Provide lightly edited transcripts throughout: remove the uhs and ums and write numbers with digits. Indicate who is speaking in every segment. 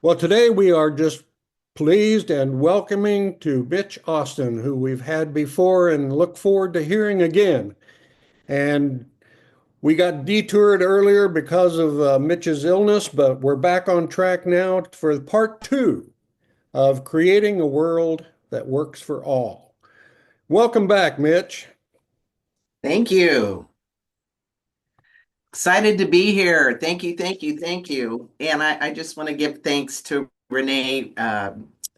Speaker 1: Well, today we are just pleased and welcoming to Mitch Austin, who we've had before and look forward to hearing again. And we got detoured earlier because of Mitch's illness, but we're back on track now for part two of creating a world that works for all. Welcome back, Mitch.
Speaker 2: Thank you. Excited to be here. Thank you, thank you, thank you. And I just want to give thanks to Renee,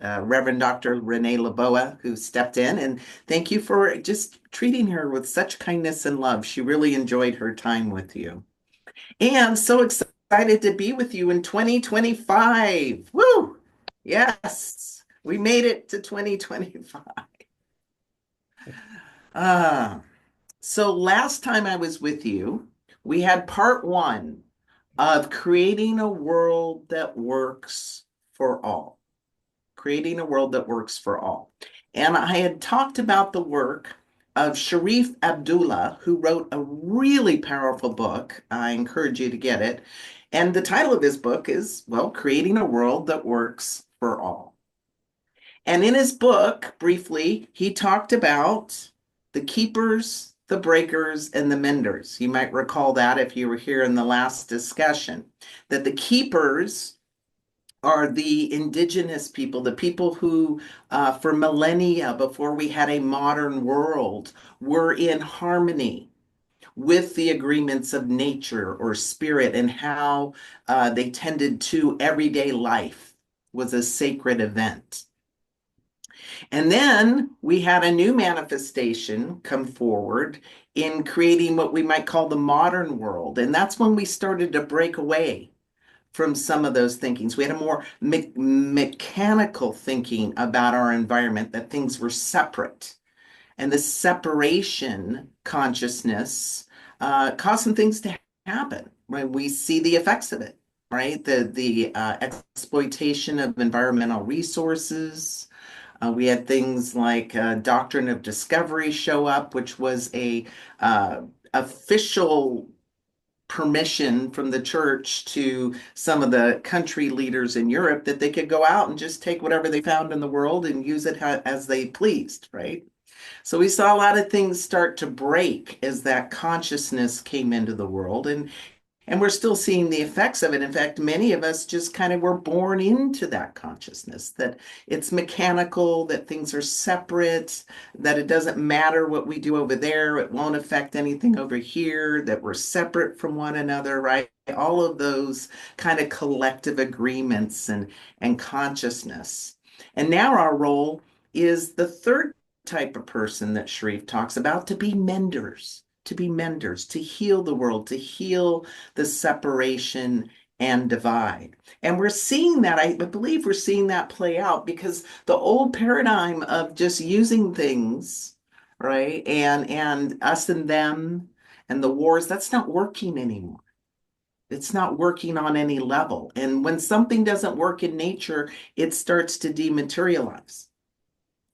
Speaker 2: Reverend Dr. Renee Laboa, who stepped in. And thank you for just treating her with such kindness and love. She really enjoyed her time with you. And so excited to be with you in 2025. Woo! Yes, we made it to 2025. Ah. So last time I was with you, we had part one of creating a world that works for all. Creating a world that works for all. And I had talked about the work of Sharif Abdullah, who wrote a really powerful book. I encourage you to get it. And the title of his book is, well, Creating a World That Works for All. And in his book, briefly, he talked about the keepers, the breakers, and the menders. You might recall that if you were here in the last discussion, that the keepers are the indigenous people, the people who, for millennia before we had a modern world, were in harmony with the agreements of nature or spirit and how they tended to everyday life was a sacred event. And then we had a new manifestation come forward in creating what we might call the modern world. And that's when we started to break away from some of those thinkings. We had a more mechanical thinking about our environment, that things were separate. And the separation consciousness caused some things to happen, right? We see the effects of it, right? The exploitation of environmental resources, we had things like Doctrine of Discovery show up, which was a official permission from the church to some of the country leaders in Europe that they could go out and just take whatever they found in the world and use it as they pleased, right? So we saw a lot of things start to break as that consciousness came into the world, and we're still seeing the effects of it. In fact, many of us just kind of were born into that consciousness, that it's mechanical, that things are separate, that it doesn't matter what we do over there, it won't affect anything over here, that we're separate from one another, right? All of those kind of collective agreements and consciousness. And now our role is the third type of person that Sharif talks about, to be menders, to heal the world, to heal the separation and divide. And we're seeing that, I believe we're seeing that play out because the old paradigm of just using things, right? And us and them and the wars, that's not working anymore. It's not working on any level. And when something doesn't work in nature, it starts to dematerialize.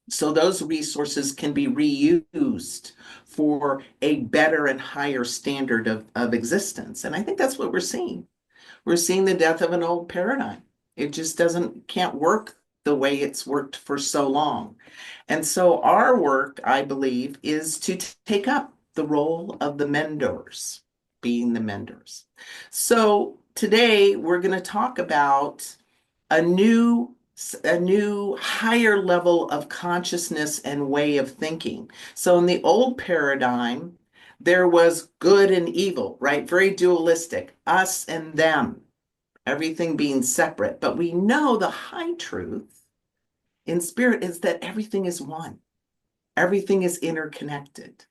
Speaker 2: So those resources can be reused for a better and higher standard of existence. And I think that's what we're seeing. We're seeing the death of an old paradigm. It just can't work the way it's worked for so long. And so our work, I believe, is to take up the role of the menders, being the menders. So today we're going to talk about a new a new higher level of consciousness and way of thinking. So in the old paradigm, there was good and evil, right? Very dualistic, us and them, everything being separate. But we know the high truth in spirit is that everything is one. Everything is interconnected,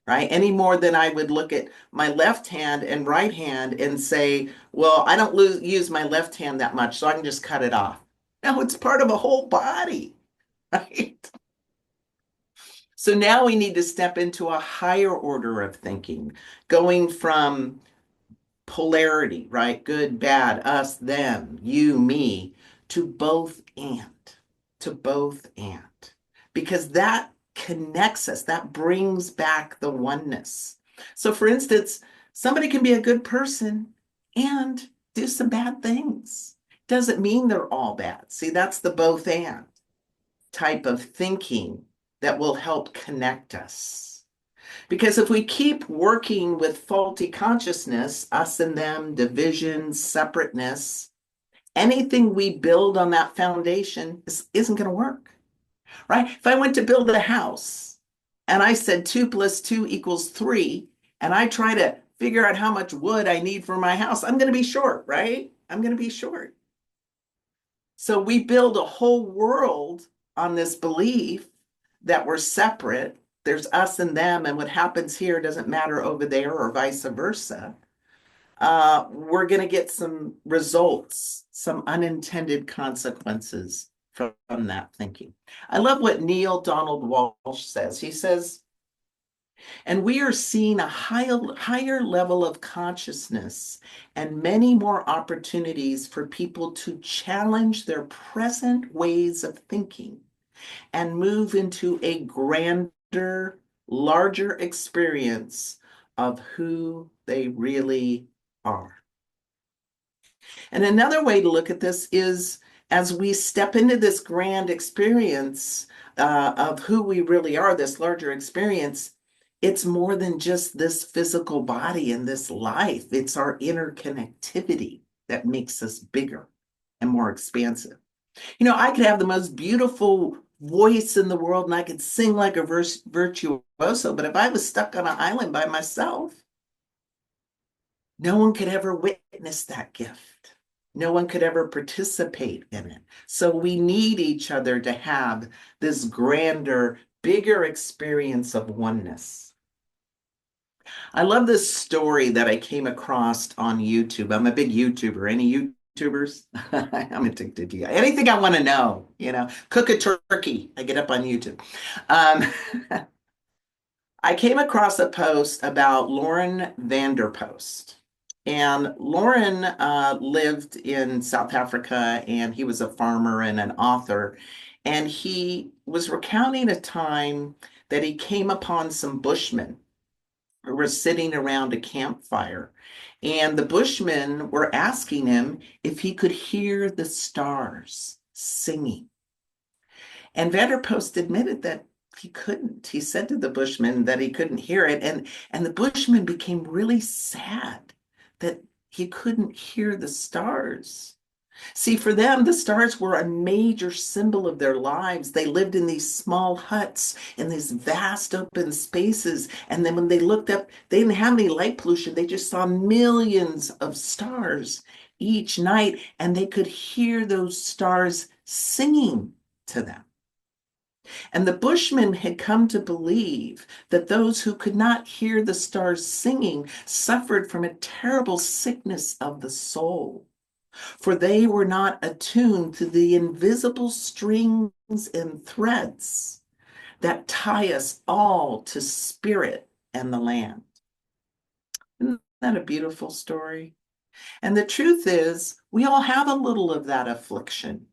Speaker 2: right? Any more than I would look at my left hand and right hand and say, well, I don't use my left hand that much, so I can just cut it off. No, it's part of a whole body, right? So now we need to step into a higher order of thinking, going from polarity, right? Good, bad, us, them, you, me, to both to both and. Because that connects us, that brings back the oneness. So, for instance, somebody can be a good person and do some bad things. doesn't mean they're all bad. See, that's the both and type of thinking that will help connect us. Because if we keep working with faulty consciousness, us and them, division, separateness, anything we build on that foundation isn't going to work, right? If I went to build a house and I said 2 + 2 = 3, and I try to figure out how much wood I need for my house, I'm going to be short, right? I'm going to be short. So we build a whole world on this belief that we're separate. There's us and them, and what happens here doesn't matter over there, or vice versa. We're going to get some results, some unintended consequences from that thinking. I love what Neil Donald Walsh says. He says, and we are seeing a higher level of consciousness and many more opportunities for people to challenge their present ways of thinking and move into a grander, larger experience of who they really are. And another way to look at this is, as we step into this grand experience of who we really are, this larger experience, it's more than just this physical body and this life. It's our interconnectivity that makes us bigger and more expansive. You know, I could have the most beautiful voice in the world and I could sing like a virtuoso, but if I was stuck on an island by myself, no one could ever witness that gift. No one could ever participate in it. So we need each other to have this grander, bigger experience of oneness. I love this story that I came across on YouTube. I'm a big YouTuber. Any YouTubers? I'm addicted to you. Anything I want to know, cook a turkey. I get up on YouTube. I came across a post about Lauren Vanderpost. And Lauren lived in South Africa, and he was a farmer and an author. And he was recounting a time that he came upon some Bushmen who were sitting around a campfire. And the Bushmen were asking him if he could hear the stars singing. And Vanderpost admitted that he couldn't. He said to the Bushmen that he couldn't hear it. And the Bushmen became really sad that he couldn't hear the stars. See, for them, the stars were a major symbol of their lives. They lived in these small huts in these vast open spaces. And then when they looked up, they didn't have any light pollution. They just saw millions of stars each night, and they could hear those stars singing to them. And the Bushmen had come to believe that those who could not hear the stars singing suffered from a terrible sickness of the soul, for they were not attuned to the invisible strings and threads that tie us all to spirit and the land. Isn't that a beautiful story? And the truth is, we all have a little of that affliction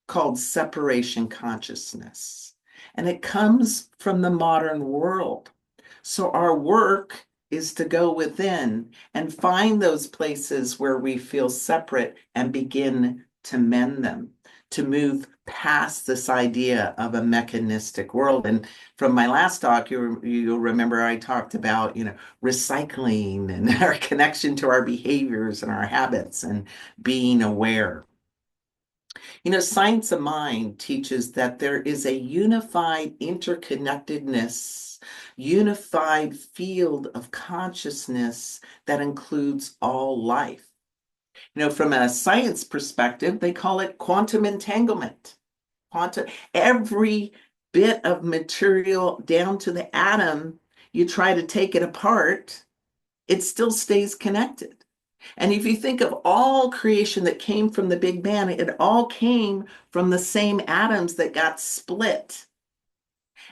Speaker 2: called separation consciousness. And it comes from the modern world. So our work is to go within and find those places where we feel separate and begin to mend them, to move past this idea of a mechanistic world. And from my last talk, you'll remember I talked about, recycling and our connection to our behaviors and our habits and being aware. Science of mind teaches that there is a unified interconnectedness, unified field of consciousness that includes all life. From a science perspective, they call it quantum entanglement. Every bit of material down to the atom, you try to take it apart, it still stays connected. And if you think of all creation that came from the Big Bang, it all came from the same atoms that got split.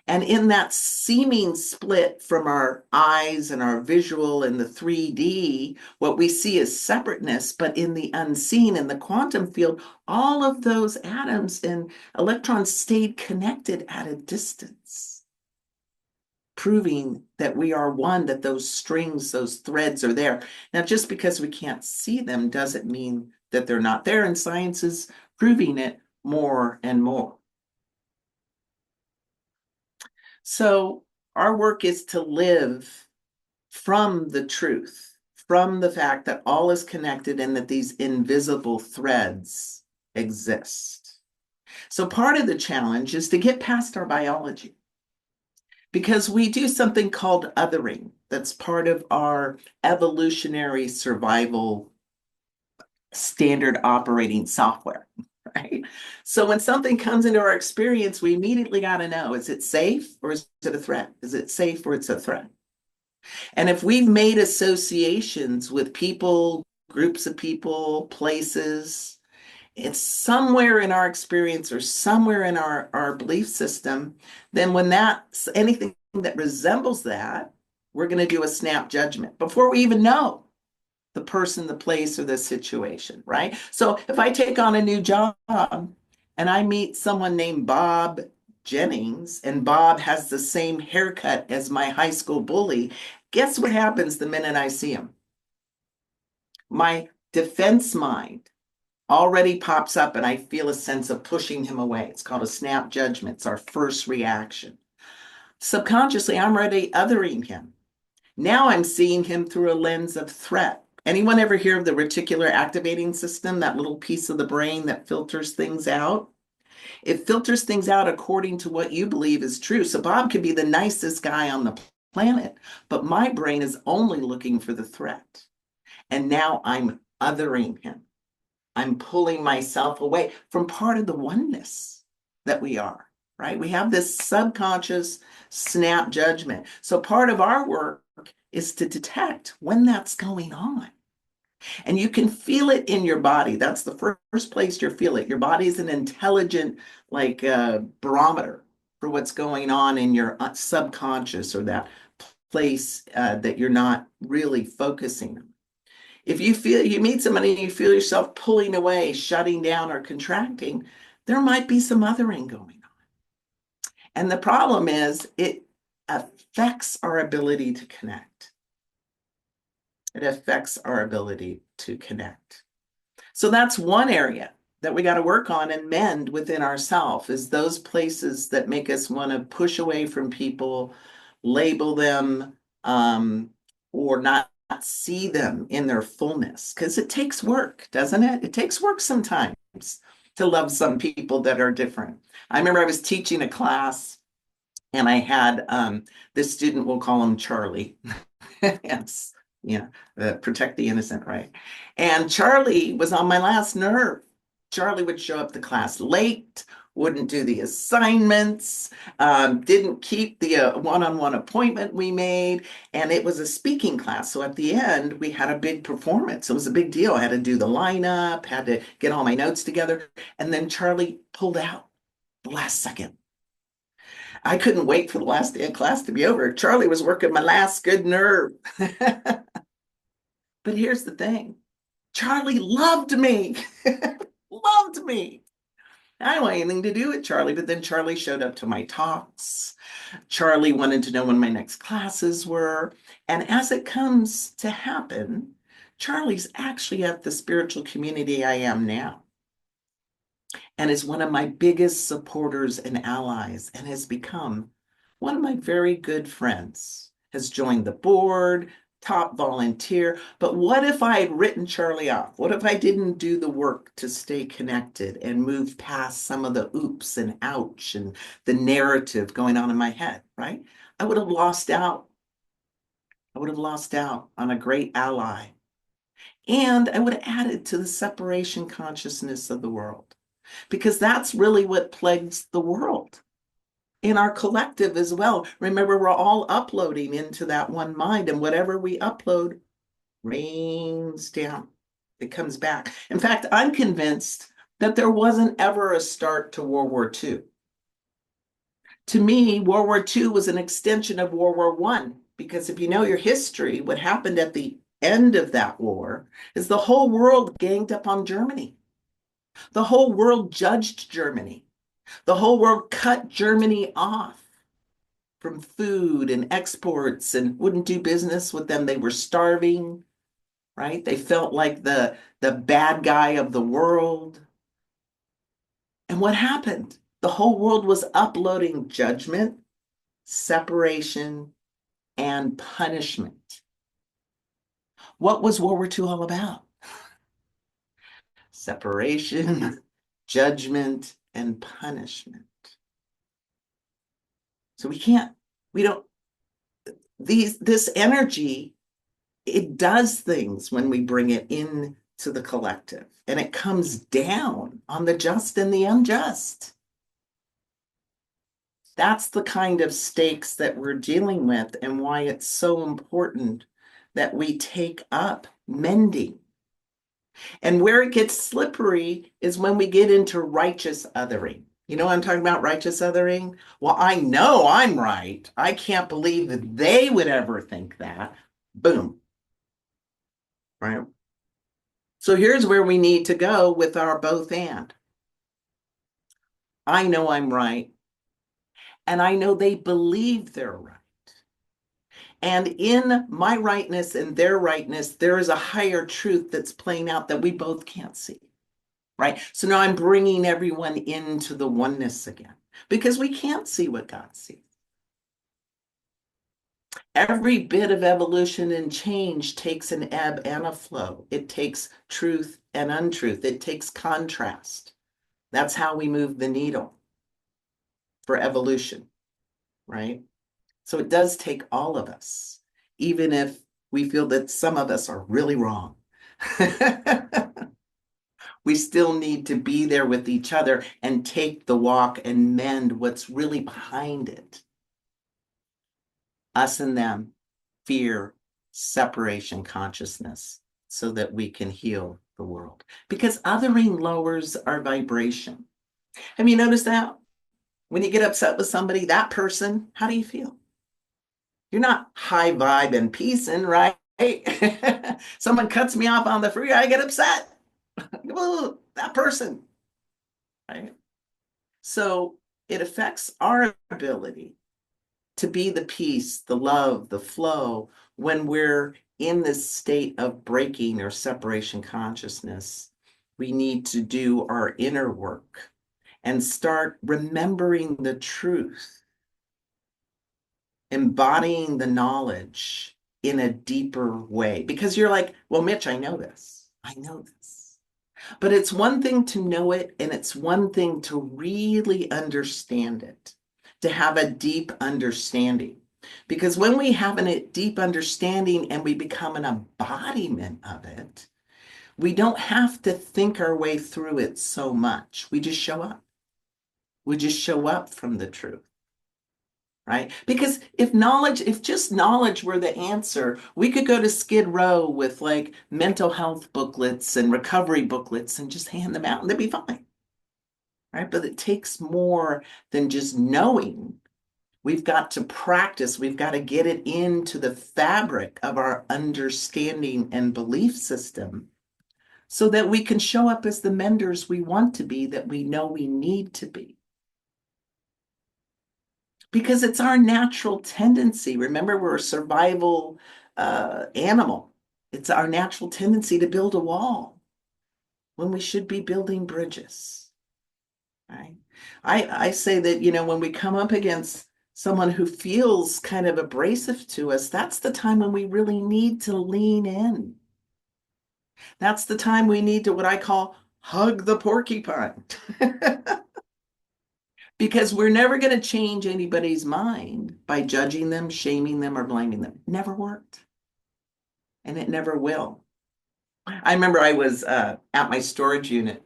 Speaker 2: And in that seeming split from our eyes and our visual and the 3D, what we see is separateness, but in the unseen, in the quantum field, all of those atoms and electrons stayed connected at a distance, proving that we are one, that those strings, those threads are there. Now, just because we can't see them doesn't mean that they're not there, and science is proving it more and more. So our work is to live from the truth, from the fact that all is connected and that these invisible threads exist. So part of the challenge is to get past our biology, because we do something called othering. That's part of our evolutionary survival standard operating software, right? So when something comes into our experience, we immediately got to know, is it safe or is it a threat? Is it safe or it's a threat? And if we've made associations with people, groups of people, places, it's somewhere in our experience or somewhere in our belief system, then when that's anything that resembles that, we're going to do a snap judgment before we even know the person, the place, or the situation, right? So if I take on a new job and I meet someone named Bob Jennings, and Bob has the same haircut as my high school bully, guess what happens the minute I see him? My defense mind already pops up and I feel a sense of pushing him away. It's called a snap judgment. It's our first reaction. Subconsciously, I'm already othering him. Now I'm seeing him through a lens of threat. Anyone ever hear of the reticular activating system, that little piece of the brain that filters things out? It filters things out according to what you believe is true. So Bob could be the nicest guy on the planet, but my brain is only looking for the threat. And now I'm othering him. I'm pulling myself away from part of the oneness that we are, right? We have this subconscious snap judgment. So part of our work is to detect when that's going on. And you can feel it in your body. That's the first place you feel it. Your body is an intelligent, like barometer for what's going on in your subconscious, or that place that you're not really focusing on. If you feel you meet somebody and you feel yourself pulling away, shutting down, or contracting, there might be some othering going on. And the problem is it affects our ability to connect. It affects our ability to connect. So that's one area that we got to work on and mend within ourselves, is those places that make us want to push away from people, label them, or not see them in their fullness. Because it takes work, doesn't it? It takes work sometimes to love some people that are different. I remember I was teaching a class and I had this student, we'll call him Charlie. Yes, yeah, protect the innocent, right? And Charlie was on my last nerve. Charlie would show up to class late, wouldn't do the assignments, didn't keep the one-on-one appointment we made, and it was a speaking class. So at the end, we had a big performance. It was a big deal. I had to do the lineup, had to get all my notes together, and then Charlie pulled out the last second. I couldn't wait for the last day of class to be over. Charlie was working my last good nerve. But here's the thing. Charlie loved me, loved me. I didn't want anything to do with Charlie, but then Charlie showed up to my talks. Charlie wanted to know when my next classes were. And as it comes to happen, Charlie's actually at the spiritual community I am now, and is one of my biggest supporters and allies, and has become one of my very good friends, has joined the board, top volunteer. But what if I had written Charlie off? What if I didn't do the work to stay connected and move past some of the oops and ouch and the narrative going on in my head, right? I would have lost out. I would have lost out on a great ally. And I would have added to the separation consciousness of the world, because that's really what plagues the world in our collective as well. Remember, we're all uploading into that one mind, and whatever we upload rains down. It comes back. In fact, I'm convinced that there wasn't ever a start to World War II. To me, World War II was an extension of World War I, because if you know your history, what happened at the end of that war is the whole world ganged up on Germany. The whole world judged Germany. The whole world cut Germany off from food and exports and wouldn't do business with them. They were starving, right? They felt like the bad guy of the world. And what happened? The whole world was uploading judgment, separation, and punishment. What was World War II all about? Separation, judgment, and punishment. So we don't, this energy, it does things when we bring it into the collective, and it comes down on the just and the unjust. That's the kind of stakes that we're dealing with, and why it's so important that we take up mending. And where it gets slippery is when we get into righteous othering. You know what I'm talking about, righteous othering? Well, I know I'm right. I can't believe that they would ever think that. Boom. Right? So here's where we need to go with our both and. I know I'm right, and I know they believe they're right. And in my rightness and their rightness, there is a higher truth that's playing out that we both can't see. Right? So now I'm bringing everyone into the oneness again, because we can't see what God sees. Every bit of evolution and change takes an ebb and a flow. It takes truth and untruth. It takes contrast. That's how we move the needle for evolution, right? So it does take all of us, even if we feel that some of us are really wrong. We still need to be there with each other and take the walk and mend what's really behind it. Us and them, fear, separation consciousness, so that we can heal the world. Because othering lowers our vibration. Have you noticed that? When you get upset with somebody, that person, how do you feel? You're not high vibe and peacing, right? Someone cuts me off on the freeway, I get upset. That person, right? So it affects our ability to be the peace, the love, the flow when we're in this state of breaking or separation consciousness. We need to do our inner work and start remembering the truth, embodying the knowledge in a deeper way. Because you're like, well, Mitch, I know this. I know this. But it's one thing to know it, and it's one thing to really understand it, to have a deep understanding. Because when we have a deep understanding and we become an embodiment of it, we don't have to think our way through it so much. We just show up. We just show up from the truth. Right? Because if just knowledge were the answer, we could go to Skid Row with like mental health booklets and recovery booklets and just hand them out and they'd be fine. Right? But it takes more than just knowing. We've got to practice. We've got to get it into the fabric of our understanding and belief system so that we can show up as the menders we want to be, that we know we need to be. Because it's our natural tendency. Remember, we're a survival animal. It's our natural tendency to build a wall when we should be building bridges. Right? I say that, when we come up against someone who feels kind of abrasive to us, that's the time when we really need to lean in. That's the time we need to, what I call, hug the porcupine. Because we're never going to change anybody's mind by judging them, shaming them, or blaming them. Never worked. And it never will. I remember I was at my storage unit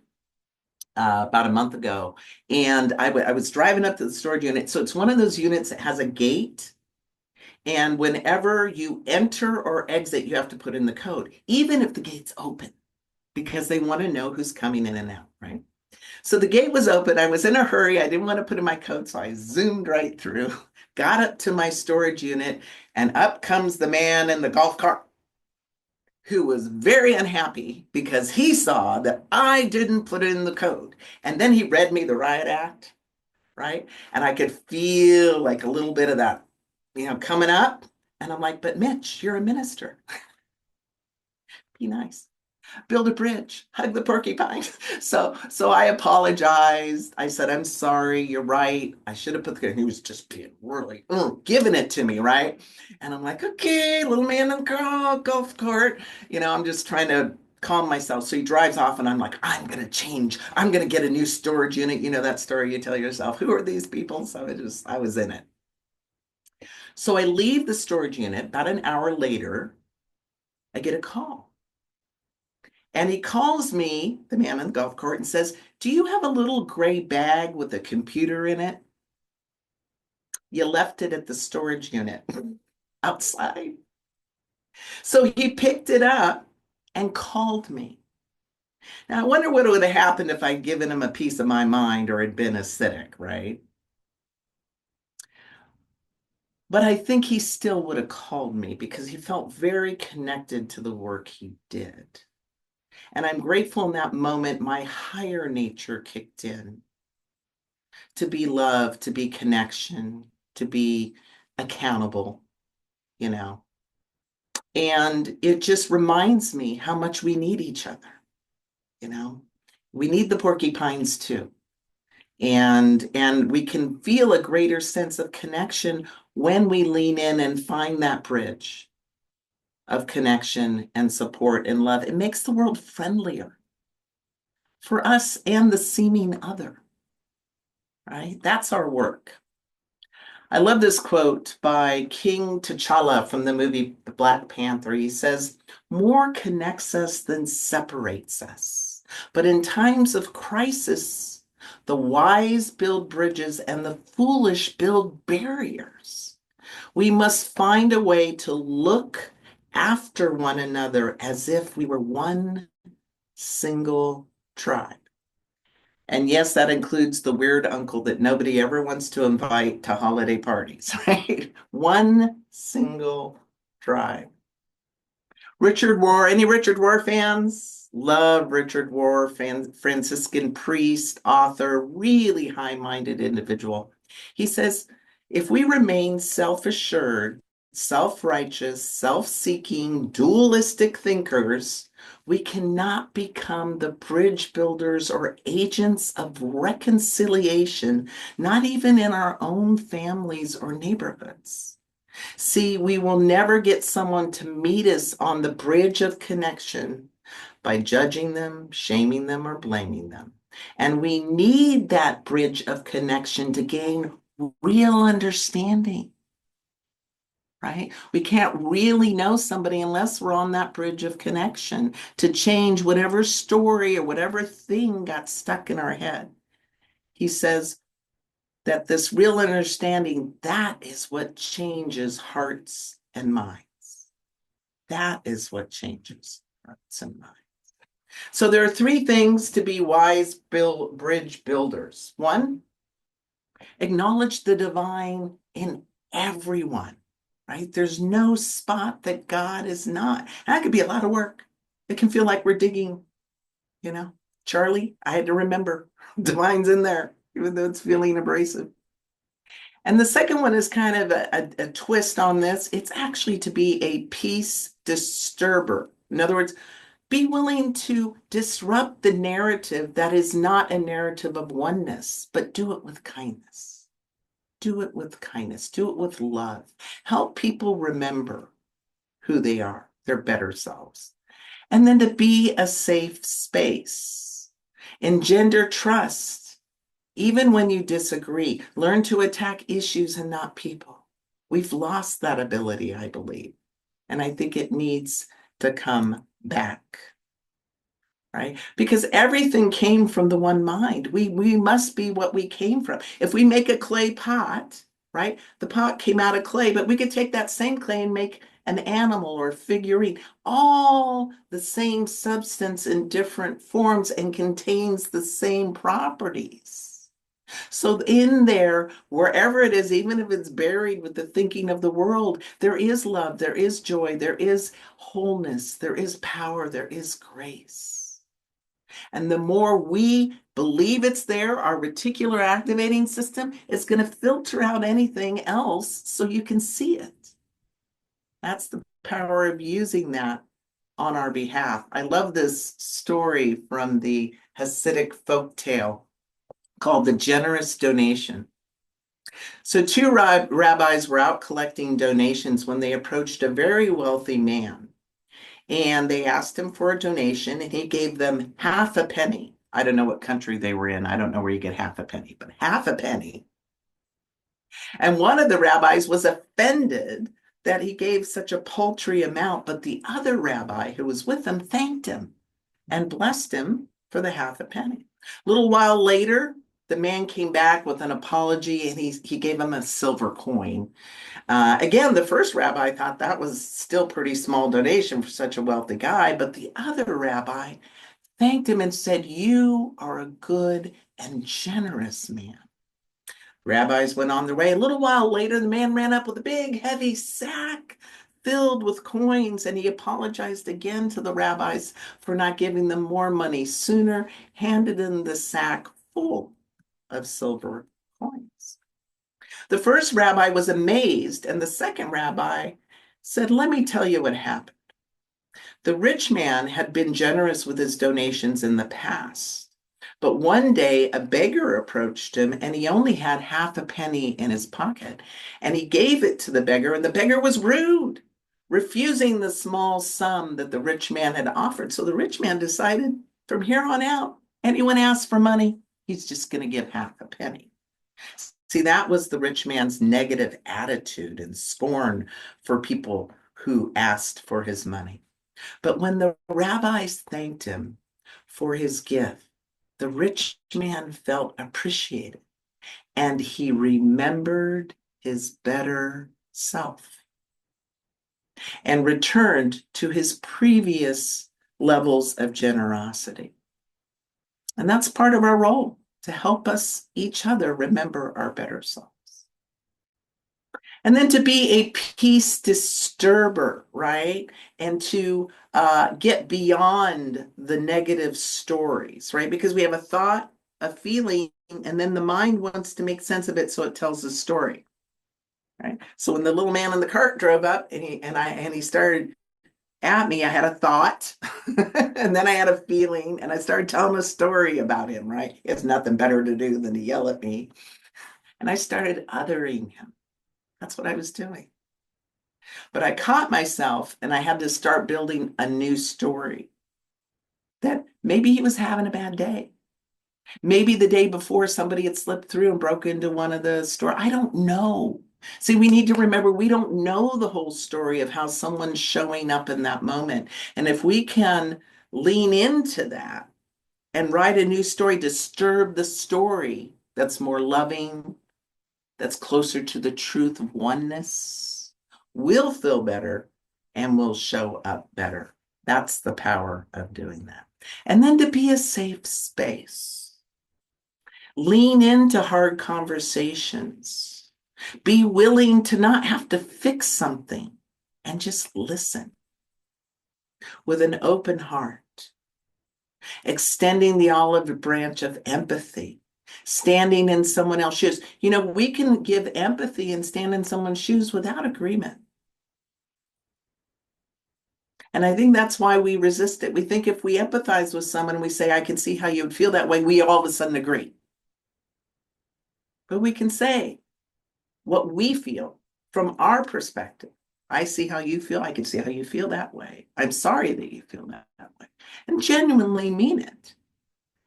Speaker 2: about a month ago, and I was driving up to the storage unit. So it's one of those units that has a gate. And whenever you enter or exit, you have to put in the code, even if the gate's open, because they want to know who's coming in and out, right? So the gate was open. I was in a hurry. I didn't want to put in my code, so I zoomed right through, got up to my storage unit, and up comes the man in the golf cart who was very unhappy because he saw that I didn't put in the code. And then he read me the riot act, right? And I could feel like a little bit of that, coming up. And I'm like, but Mitch, you're a minister. Be nice. Build a bridge, hug the porcupine. So I apologized. I said, I'm sorry, you're right. I should have put the, he was just being really giving it to me, right? And I'm like, okay, little man in the golf cart. I'm just trying to calm myself. So he drives off and I'm like, I'm gonna change. I'm gonna get a new storage unit. You know that story you tell yourself, who are these people? So I was in it. So I leave the storage unit. About an hour later, I get a call. And he calls me, the man on the golf cart, and says, do you have a little gray bag with a computer in it? You left it at the storage unit outside. So he picked it up and called me. Now, I wonder what would have happened if I'd given him a piece of my mind or had been acidic, right? But I think he still would have called me because he felt very connected to the work he did. And I'm grateful in that moment, my higher nature kicked in to be love, to be connection, to be accountable, you know. And it just reminds me how much we need each other, you know. We need the porcupines too. And we can feel a greater sense of connection when we lean in and find that bridge of connection and support and love. It makes the world friendlier for us and the seeming other, right? That's our work. I love this quote by King T'Challa from the movie The Black Panther. He says, more connects us than separates us. But in times of crisis, the wise build bridges and the foolish build barriers. We must find a way to look after one another as if we were one single tribe. And yes, that includes the weird uncle that nobody ever wants to invite to holiday parties, right? One single tribe. Richard Rohr, any Richard Rohr fans? Love Richard Rohr, Franciscan priest, author, really high-minded individual. He says, if we remain self-assured, self-righteous, self-seeking, dualistic thinkers, we cannot become the bridge builders or agents of reconciliation, not even in our own families or neighborhoods. See, we will never get someone to meet us on the bridge of connection by judging them, shaming them, or blaming them. And we need that bridge of connection to gain real understanding, right? We can't really know somebody unless we're on that bridge of connection to change whatever story or whatever thing got stuck in our head. He says that this real understanding, that is what changes hearts and minds. That is what changes hearts and minds. So there are three things to be wise bridge builders. One, acknowledge the divine in everyone, right? There's no spot that God is not. And that could be a lot of work. It can feel like we're digging, Charlie, I had to remember divine's in there, even though it's feeling abrasive. And the second one is kind of a twist on this. It's actually to be a peace disturber. In other words, be willing to disrupt the narrative that is not a narrative of oneness, but do it with kindness. Do it with kindness. Do it with love. Help people remember who they are, their better selves. And then to be a safe space. Engender trust. Even when you disagree, learn to attack issues and not people. We've lost that ability, I believe. And I think it needs to come back, right? Because everything came from the one mind. We must be what we came from. If we make a clay pot, right? The pot came out of clay, but we could take that same clay and make an animal or figurine, all the same substance in different forms and contains the same properties. So in there, wherever it is, even if it's buried with the thinking of the world, there is love, there is joy, there is wholeness, there is power, there is grace. And the more we believe it's there, our reticular activating system is going to filter out anything else so you can see it. That's the power of using that on our behalf. I love this story from the Hasidic folktale called The Generous Donation. So two rabbis were out collecting donations when they approached a very wealthy man. And they asked him for a donation, and he gave them half a penny. I don't know what country they were in. I don't know where you get half a penny, but half a penny. And one of the rabbis was offended that he gave such a paltry amount, but the other rabbi who was with him thanked him and blessed him for the half a penny. A little while later, the man came back with an apology, and he gave him a silver coin. Again, the first rabbi thought that was still pretty small donation for such a wealthy guy, but the other rabbi thanked him and said, "You are a good and generous man." Rabbis went on their way. A little while later, the man ran up with a big, heavy sack filled with coins, and he apologized again to the rabbis for not giving them more money sooner, handed in the sack full of silver coins. The first rabbi was amazed, and the second rabbi said, "Let me tell you what happened. The rich man had been generous with his donations in the past. But one day a beggar approached him, and he only had half a penny in his pocket. And he gave it to the beggar, and the beggar was rude, refusing the small sum that the rich man had offered. So the rich man decided from here on out, anyone asks for money, he's just going to give half a penny." See, that was the rich man's negative attitude and scorn for people who asked for his money. But when the rabbis thanked him for his gift, the rich man felt appreciated, and he remembered his better self and returned to his previous levels of generosity. And that's part of our role, to help us each other remember our better selves. And then to be a peace disturber, right? And to get beyond the negative stories, right? Because we have a thought, a feeling, and then the mind wants to make sense of it, so it tells a story, right? So when the little man in the cart drove up and he started at me, I had a thought, and then I had a feeling, and I started telling a story about him, right? He has nothing better to do than to yell at me. And I started othering him. That's what I was doing. But I caught myself, and I had to start building a new story that maybe he was having a bad day. Maybe the day before somebody had slipped through and broke into one of the stores. I don't know. See, we need to remember we don't know the whole story of how someone's showing up in that moment. And if we can lean into that and write a new story, disturb the story that's more loving, that's closer to the truth of oneness, we'll feel better and we'll show up better. That's the power of doing that. And then to be a safe space. Lean into hard conversations. Be willing to not have to fix something and just listen with an open heart. Extending the olive branch of empathy. Standing in someone else's shoes. You know, we can give empathy and stand in someone's shoes without agreement. And I think that's why we resist it. We think if we empathize with someone, we say, "I can see how you would feel that way," we all of a sudden agree. But we can say what we feel from our perspective. I see how you feel. I can see how you feel that way. I'm sorry that you feel that way. And genuinely mean it.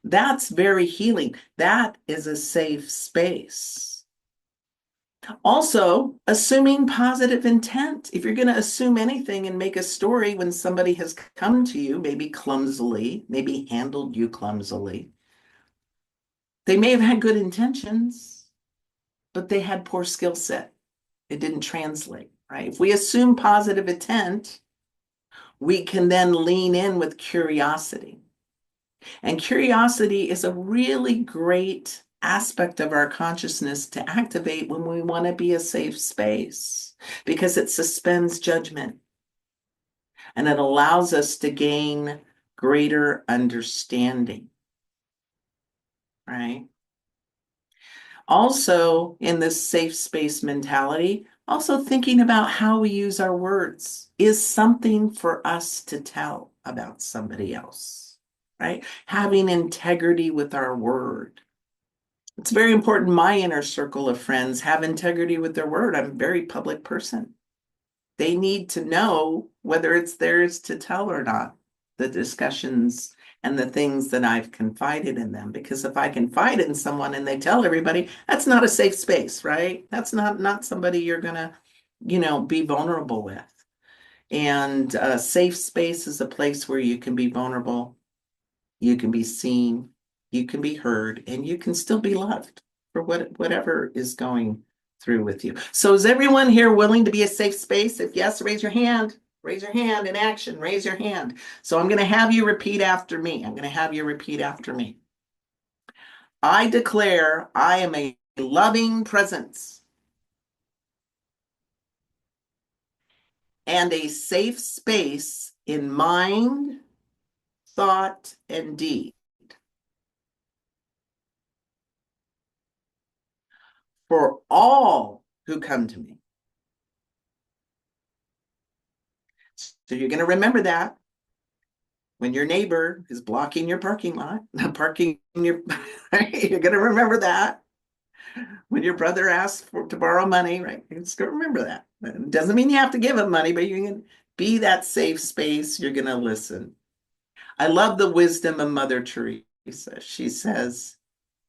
Speaker 2: That's very healing. That is a safe space. Also, assuming positive intent. If you're going to assume anything and make a story when somebody has come to you, maybe clumsily, maybe handled you clumsily, they may have had good intentions, but they had poor skill set. It didn't translate, right? If we assume positive intent, we can then lean in with curiosity. And curiosity is a really great aspect of our consciousness to activate when we want to be a safe space, because it suspends judgment and it allows us to gain greater understanding, right? Also, in this safe space mentality, Also, thinking about how we use our words is something for us to tell about somebody else, right? Having integrity with our word. It's very important. My inner circle of friends have integrity with their word. I'm a very public person. They need to know whether it's theirs to tell or not, the discussions and the things that I've confided in them. Because if I confide in someone and they tell everybody, that's not a safe space, right? That's not somebody you're gonna, be vulnerable with. And a safe space is a place where you can be vulnerable, you can be seen, you can be heard, and you can still be loved for whatever is going through with you. So is everyone here willing to be a safe space? If yes, raise your hand. Raise your hand in action. Raise your hand. So I'm going to have you repeat after me. I'm going to have you repeat after me. I declare I am a loving presence and a safe space in mind, thought, and deed for all who come to me. So you're going to remember that when your neighbor is blocking your parking lot, parking your, you're going to remember that. When your brother asks to borrow money, right? You're just going to remember that. It doesn't mean you have to give him money, but you're going to be that safe space. You're going to listen. I love the wisdom of Mother Teresa. She says,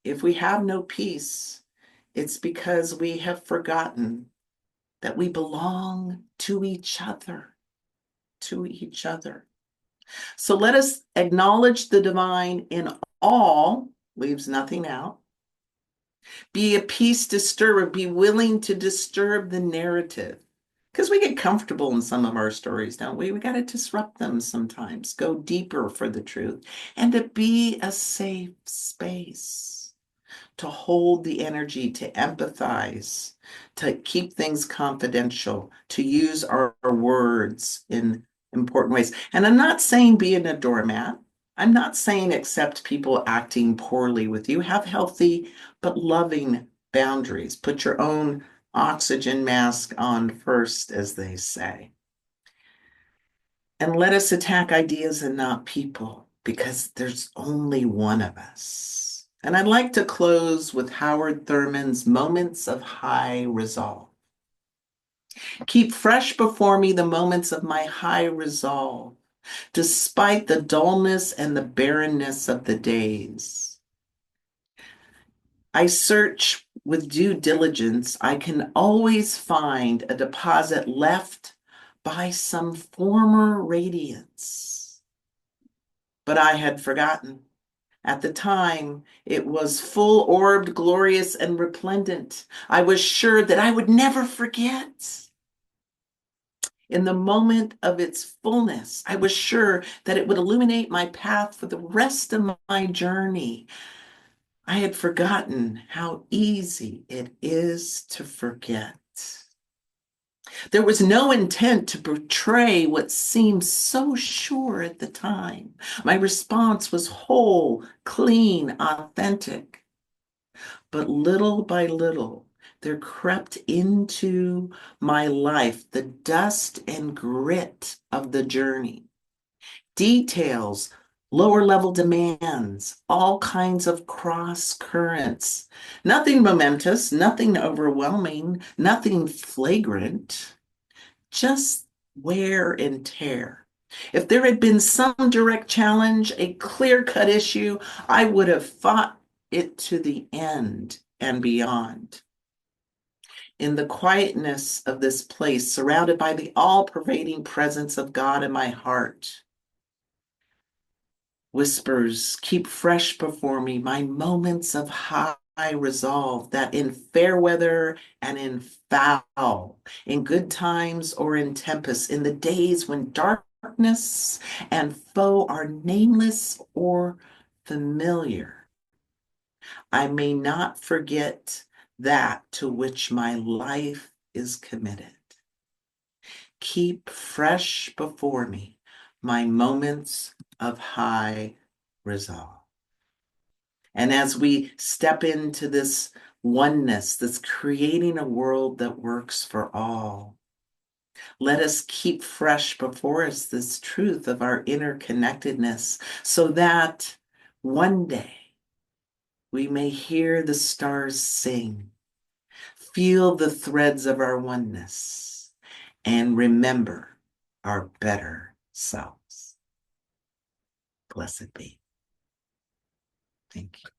Speaker 2: if we have no peace, it's because we have forgotten that we belong to each other, to each other. So let us acknowledge the divine in all, leaves nothing out. Be a peace disturber, be willing to disturb the narrative. Because we get comfortable in some of our stories, don't we? We got to disrupt them sometimes, go deeper for the truth, and to be a safe space, to hold the energy, to empathize, to keep things confidential, to use our words in important ways. And I'm not saying be a doormat. I'm not saying accept people acting poorly with you. Have healthy but loving boundaries. Put your own oxygen mask on first, as they say. And let us attack ideas and not people, because there's only one of us. And I'd like to close with Howard Thurman's Moments of High Resolve. Keep fresh before me the moments of my high resolve, despite the dullness and the barrenness of the days. I search with due diligence. I can always find a deposit left by some former radiance. But I had forgotten. At the time, it was full-orbed, glorious, and resplendent. I was sure that I would never forget. In the moment of its fullness, I was sure that it would illuminate my path for the rest of my journey. I had forgotten how easy it is to forget. There was no intent to portray what seemed so sure at the time. My response was whole, clean, authentic. But little by little, there crept into my life the dust and grit of the journey. Details, lower level demands, all kinds of cross currents. Nothing momentous, nothing overwhelming, nothing flagrant, just wear and tear. If there had been some direct challenge, a clear-cut issue, I would have fought it to the end and beyond. In the quietness of this place, surrounded by the all-pervading presence of God in my heart, whispers keep fresh before me my moments of high resolve, that in fair weather and in foul, in good times or in tempests, in the days when darkness and foe are nameless or familiar, I may not forget that to which my life is committed. Keep fresh before me my moments of high resolve. And as we step into this oneness that's creating a world that works for all. Let us keep fresh before us this truth of our interconnectedness so that one day we may hear the stars sing, feel the threads of our oneness, and remember our better selves. Blessed be. Thank you.